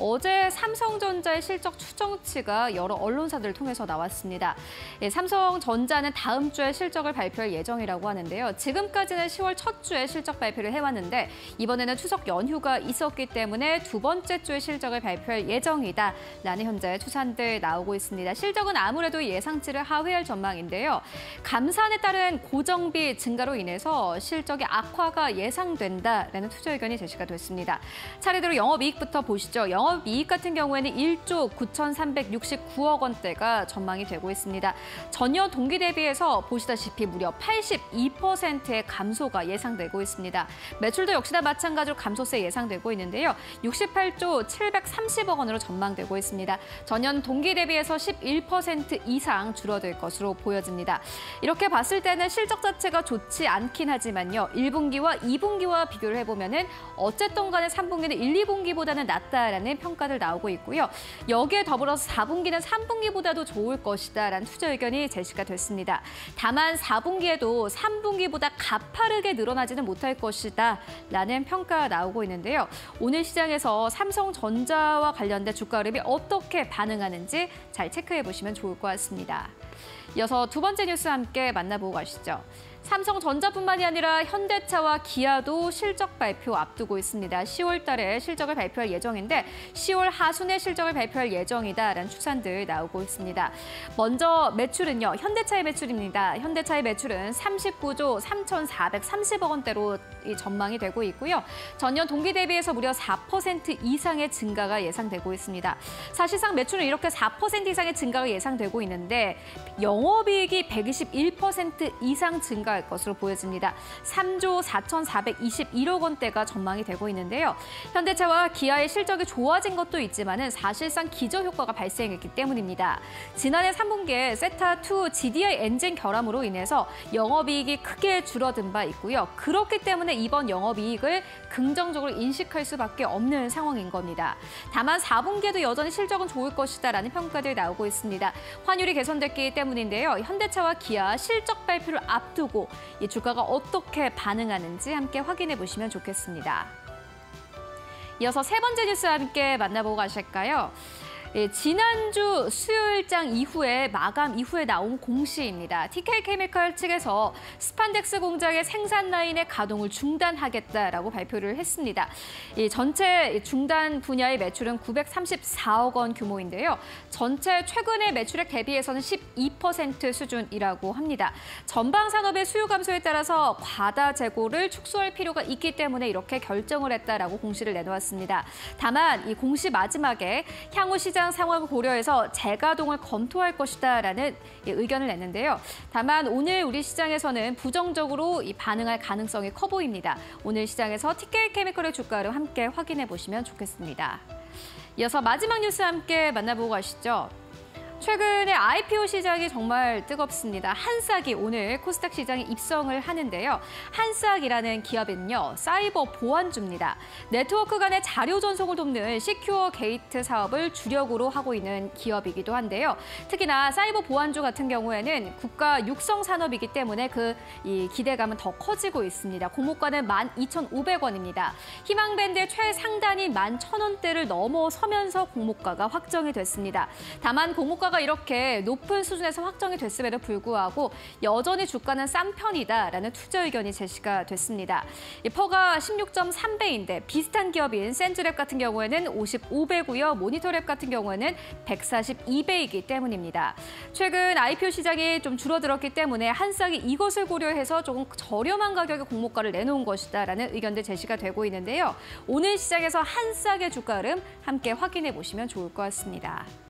어제 삼성전자의 실적 추정치가 여러 언론사들을 통해서 나왔습니다. 삼성전자는 다음 주에 실적을 발표할 예정이라고 하는데요. 지금까지는 10월 첫 주에 실적 발표를 해왔는데 이번에는 추석 연휴가 있었기 때문에 두 번째 주에 실적을 발표할 예정이다라는 현재 추산들 나오고 있습니다. 실적은 아무래도 예상치를 하회할 전망인데요. 감산에 따른 고정비 증가로 인해서 실적의 악화가 예상된다라는 투자 의견이 제시가 됐습니다. 차례대로 영업이익부터 보시죠. 영업이익 같은 경우에는 1조 9,369억 원대가 전망이 되고 있습니다. 전년 동기 대비해서 보시다시피 무려 82%의 감소가 예상되고 있습니다. 매출도 역시나 마찬가지로 감소세 예상되고 있는데요. 68조 730억 원으로 전망되고 있습니다. 전년 동기 대비해서 11% 이상 줄어들 것으로 보여집니다. 이렇게 봤을 때는 실적 자체가 좋지 않긴 하지만요. 1분기와 2분기와 비교를 해보면은 어쨌든 간에 3분기는 1, 2분기보다는 낫다라는 평가들 나오고 있고요. 여기에 더불어서 4분기는 3분기보다도 좋을 것이다라는 투자 의견이 제시가 됐습니다. 다만 4분기에도 3분기보다 가파르게 늘어나지는 못할 것이다라는 평가가 나오고 있는데요. 오늘 시장에서 삼성전자와 관련된 주가 흐름이 어떻게 반응하는지 잘 체크해 보시면 좋을 것 같습니다. 이어서 두 번째 뉴스 함께 만나보고 가시죠. 삼성전자뿐만이 아니라 현대차와 기아도 실적 발표 앞두고 있습니다. 10월 달에 실적을 발표할 예정인데 10월 하순에 실적을 발표할 예정이다라는 추산들 나오고 있습니다. 먼저 매출은요. 현대차의 매출입니다. 현대차의 매출은 39조 3,430억 원대로 전망이 되고 있고요. 전년 동기 대비해서 무려 4% 이상의 증가가 예상되고 있습니다. 사실상 매출은 이렇게 4% 이상의 증가가 예상되고 있는데 영업이익이 121% 이상 증가할 것으로 보여집니다. 3조 4,421억 원대가 전망이 되고 있는데요. 현대차와 기아의 실적이 좋아진 것도 있지만은 사실상 기저효과가 발생했기 때문입니다. 지난해 3분기에 세타2 GDI 엔진 결함으로 인해서 영업이익이 크게 줄어든 바 있고요. 그렇기 때문에 이번 영업이익을 긍정적으로 인식할 수밖에 없는 상황인 겁니다. 다만 4분기에도 여전히 실적은 좋을 것이다라는 평가들이 나오고 있습니다. 환율이 개선됐기 때문인데요. 현대차와 기아 실적 발표를 앞두고 이 주가가 어떻게 반응하는지 함께 확인해 보시면 좋겠습니다. 이어서 세 번째 뉴스 함께 만나보고 가실까요? 지난주 수요일장 이후에 마감 이후에 나온 공시입니다. TK케미칼 측에서 스판덱스 공장의 생산 라인의 가동을 중단하겠다라고 발표를 했습니다. 전체 중단 분야의 매출은 934억 원 규모인데요. 전체 최근의 매출액 대비해서는 12% 수준이라고 합니다. 전방 산업의 수요 감소에 따라서 과다 재고를 축소할 필요가 있기 때문에 이렇게 결정을 했다라고 공시를 내놓았습니다. 다만 이 공시 마지막에 향후 시장 상황을 고려해서 재가동을 검토할 것이다라는 의견을 냈는데요. 다만 오늘 우리 시장에서는 부정적으로 반응할 가능성이 커 보입니다. 오늘 시장에서 TK케미칼의 주가를 함께 확인해 보시면 좋겠습니다. 이어서 마지막 뉴스 함께 만나보고 가시죠. 최근에 IPO 시장이 정말 뜨겁습니다. 한싹이 오늘 코스닥 시장에 입성을 하는데요. 한싹이라는 기업은요, 사이버 보안주입니다. 네트워크 간의 자료 전송을 돕는 시큐어 게이트 사업을 주력으로 하고 있는 기업이기도 한데요. 특히나 사이버 보안주 같은 경우에는 국가 육성 산업이기 때문에 이 기대감은 더 커지고 있습니다. 공모가는 12,500원입니다. 희망밴드의 최상단이 11,000원대를 넘어서면서 공모가가 확정이 됐습니다. 다만 공모가 이렇게 높은 수준에서 확정이 됐음에도 불구하고 여전히 주가는 싼 편이다라는 투자 의견이 제시가 됐습니다. 퍼가 16.3배인데 비슷한 기업인 센즈랩 같은 경우에는 55배고요. 모니터랩 같은 경우에는 142배이기 때문입니다. 최근 IPO 시장이 좀 줄어들었기 때문에 한싹이 이것을 고려해서 조금 저렴한 가격의 공모가를 내놓은 것이다라는 의견들 제시가 되고 있는데요. 오늘 시장에서 한싹의 주가 흐름 함께 확인해 보시면 좋을 것 같습니다.